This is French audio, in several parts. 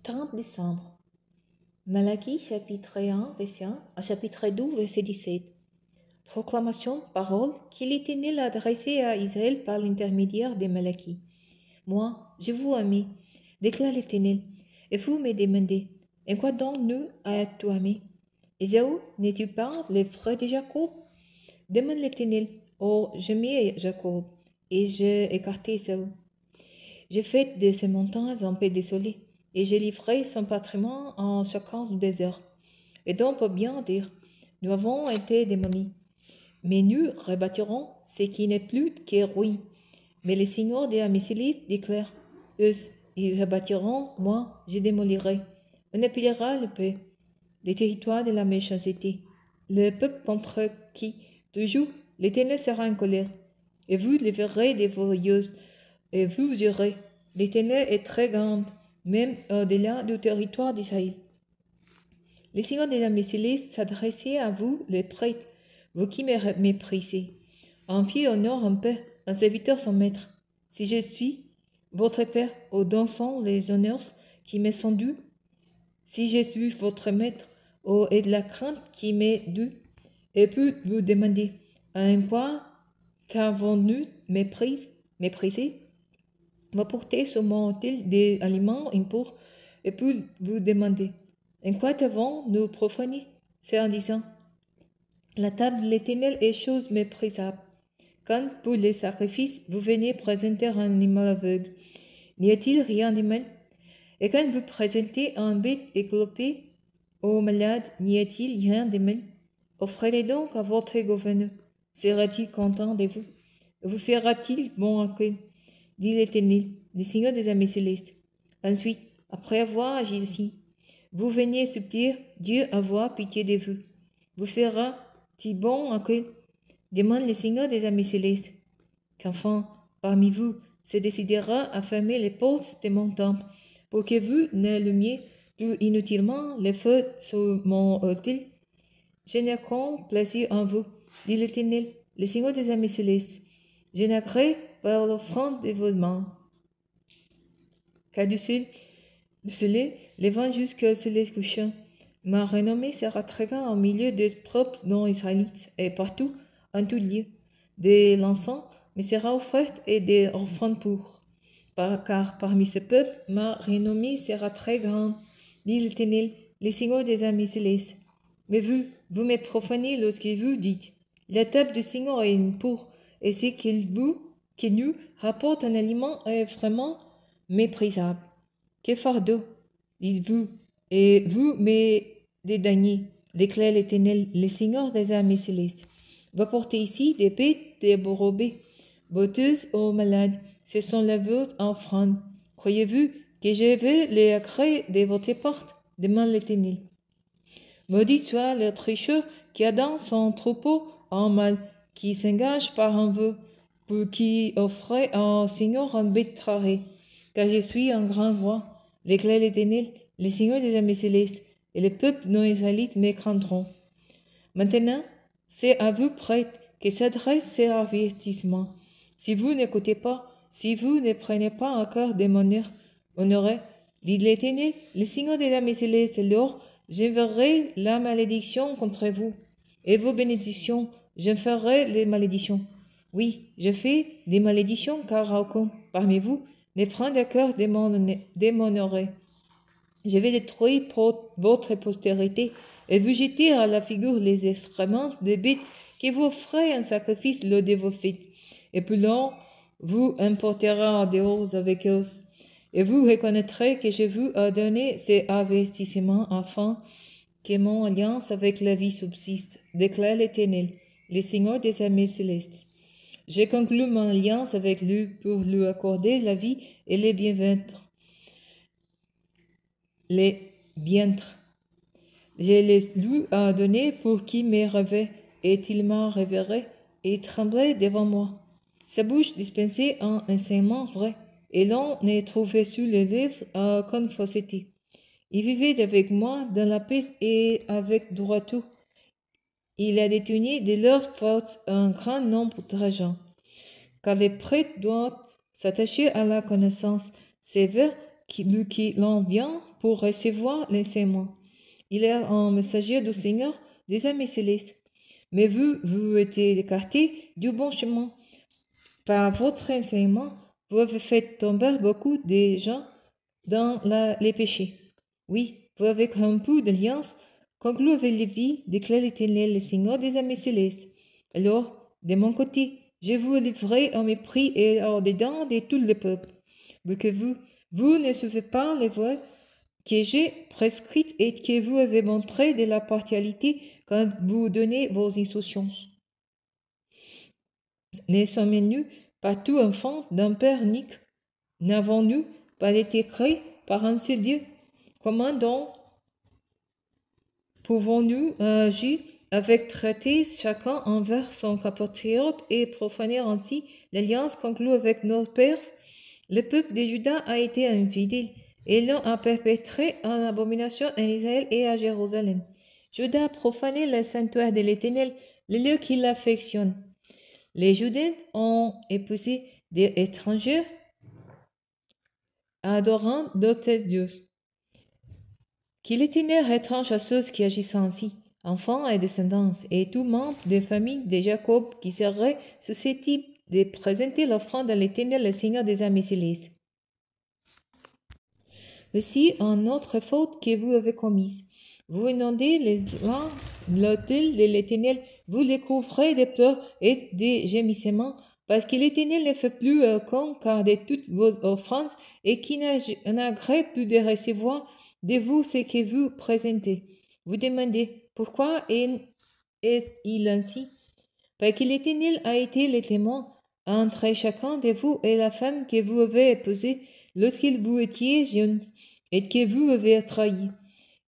30 décembre. Malachie, chapitre 1, verset 1 à chapitre 12, verset 17. Proclamation, parole, que l'Éternel a adressée à Israël par l'intermédiaire de Malachie. Moi, je vous aime, déclare l'Éternel, et vous me demandez, en quoi donc nous as-tu aimé? Ésaü, n'es-tu pas le frère de Jacob? Demande l'Éternel, oh, j'aimais Jacob, et j'ai écarté Ésaü. J'ai fait de ces montagnes un peu désolées, et j'ai livré son patrimoine en chacun du désert. Et donc, on peut bien dire, nous avons été démolis. Mais nous rebâtirons ce qui n'est plus que ruine. Mais le Seigneur de la Mécéliste déclare, eux, ils rebâtiront, moi, je démolirai. On appellera le peuple, les territoires de la méchanceté. Le peuple contre qui, toujours, l'Éternel sera en colère. Et vous les verrez des voyeuses, et vous direz, l'Éternel est très grand, même au-delà du territoire d'Israël. Le Seigneur de la Mécéliste s'adressait à vous, les prêtres, vous qui me méprisez. En fille honore un peu, un serviteur sans maître. Si je suis votre père, aux dons sont les honneurs qui me sont dus. Si je suis votre maître, et de la crainte qui m'est due, et puis vous demandez, en quoi qu'avons-nous méprisé? Vous portez sur mon hôtel des aliments impurs, et puis vous demandez, en quoi t'avons-nous profané? C'est en disant, la table de l'Éternel est chose méprisable. Quand pour les sacrifices, vous venez présenter un animal aveugle, n'y a-t-il rien de mal? Et quand vous présentez un bête éclopé aux malades, n'y a-t-il rien de mal? Offrez-les donc à votre gouverneur. Sera-t-il content de vous? Vous fera-t-il bon accueil? Dit l'Éternel, le Seigneur des armées célestes. Ensuite, après avoir agi ainsi, vous venez supplier Dieu avoir pitié de vous. Vous fera-t-il bon accueil? Demande le Seigneur des armées célestes. Qu'enfin, parmi vous, se décidera à fermer les portes de mon temple, pour que vous n'allumiez plus inutilement les feux sur mon autel. Je n'ai qu'un plaisir en vous, dit l'Éternel, le Seigneur des armées célestes. Je n'agrée par l'offrande de vos mains. Car du soleil levant jusqu'au soleil couchant, ma renommée sera très grande au milieu des propres non israélites et partout, en tout lieu. De l'encens me sera offerte et des offrandes pour. Car parmi ce peuple, ma renommée sera très grande, dit l'Éternel, le Seigneur des armées célestes. Mais vous me profanez lorsque vous dites, la table du Seigneur est impure, et ce qu'il nous rapporte un aliment est vraiment méprisable. Que fardeau, dites-vous, et vous me dédaignez, déclare l'Éternel, le Seigneur des armées célestes. Vous portez ici des bêtes débordées, boiteuses aux malades, ce sont les vôtres offrandes. Croyez-vous que je vais les agréer de votre porte? Demande l'Éternel. Maudit soit le tricheur qui a dans son troupeau un mâle, qui s'engage par un vœu, pour qui offrait au Seigneur un bétraillé. Car je suis un grand roi, déclare l'Éternel, le Seigneur des armées célestes, et les peuples non israélites me craindront. Maintenant, c'est à vous, prêtres, que s'adresse ce avertissement. Si vous n'écoutez pas, si vous ne prenez pas encore de mon honoré, dit l'Éternel, le Seigneur des armées célestes, alors j'enverrai la malédiction contre vous, et vos bénédictions, je ferai les malédictions. Oui, je fais des malédictions, car aucun parmi vous ne prend de cœur de m'honorer. Je vais détruire votre postérité, et vous jeter à la figure les excréments des bêtes que vous offrez un sacrifice lors de vos fêtes. Et puis l'on vous importera dehors avec eux. Et vous reconnaîtrez que je vous ai donné ces avertissements afin que mon alliance avec la vie subsiste, déclare l'Éternel, le Seigneur des armées célestes. J'ai conclu mon alliance avec lui pour lui accorder la vie et les bien-être. Les bien-être. Je les lui ai donnés pour qu'il me rêvait, et il m'a révéré et tremblait devant moi. Sa bouche dispensait un enseignement vrai, et l'on ne trouvait sur les lèvres aucune fausseté. Il vivait avec moi dans la paix et avec droiture. Il a détenu de leur faute un grand nombre d'argent. Car les prêtres doivent s'attacher à la connaissance sévère qui l'on vient pour recevoir l'enseignement. Il est un messager du Seigneur des armées célestes. Mais vous êtes écarté du bon chemin. Par votre enseignement, vous avez fait tomber beaucoup de gens dans les péchés. Oui, vous avez rompu d'alliance conclue avec les vies, déclare l'Éternel, le Seigneur des armées célestes. Alors, de mon côté, je vous livrerai en mépris et hors dedans de tout le peuple. Mais que vous ne suivez pas les voies que j'ai prescrites et que vous avez montré de la partialité quand vous donnez vos instructions. Ne sommes-nous pas tous enfants d'un Père unique? N'avons-nous pas été créés par un seul Dieu? Comment donc pouvons-nous agir avec traîtrise chacun envers son compatriote et profaner ainsi l'alliance conclue avec nos pères? Le peuple de Juda a été infidèle et l'on a perpétré une abomination en Israël et à Jérusalem. Juda a profané le sanctuaire de l'Éternel, le lieu qu'il affectionne. Les Judains ont épousé des étrangers adorant d'autres dieux. Qu'il l'Éternel étrange à ceux qui agissent ainsi, enfants et descendants, et tout membre des familles de Jacob qui serait susceptible de présenter l'offrande à l'Éternel, le Seigneur des armées célestes. Voici une autre faute que vous avez commise. Vous inondez l'autel de l'Éternel, vous découvrez des pleurs et des gémissements, parce que l'Éternel ne fait plus compte car de toutes vos offrandes et qui n'agrée plus de recevoir de vous ce que vous présentez. Vous demandez, pourquoi est-il ainsi? Parce que l'Éternel a été le témoin entre chacun de vous et la femme que vous avez épousée lorsqu'il vous étiez jeune et que vous avez trahi.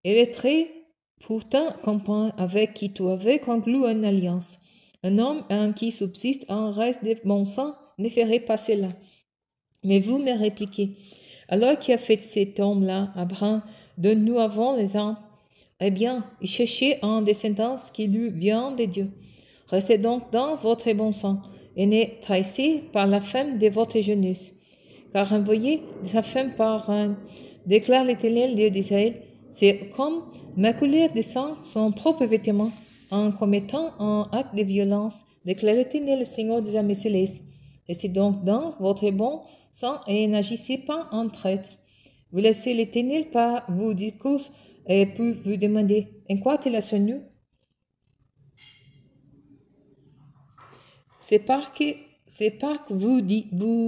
Elle est très pourtant compagnon avec qui tu avais conclu une alliance. Un homme en qui subsiste un reste de bon sang ne ferait pas cela. Mais vous me répliquez, alors qui a fait cet homme-là, Abraham, dont nous avons les âmes? Eh bien, il cherchait un descendant qui lui vient de Dieu. Restez donc dans votre bon sang et ne trahissez par la femme de votre jeunesse. Car envoyer sa femme par un, déclare l'Éternel, Dieu d'Israël, c'est comme maculer de sang son propre vêtement en commettant un acte de violence, déclare l'Éternel, le Seigneur des armées célestes. Restez donc dans votre bon sang et n'agissez pas en traître. Vous laissez l'Éternel par vos discours et puis vous demandez, en quoi te la nu? C'est parce que vous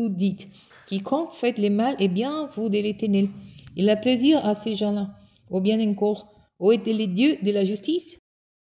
dites, quiconque fait le mal est bien vous de l'Éternel. Il a plaisir à ces gens-là. Ou bien encore, où est le Dieu de la justice?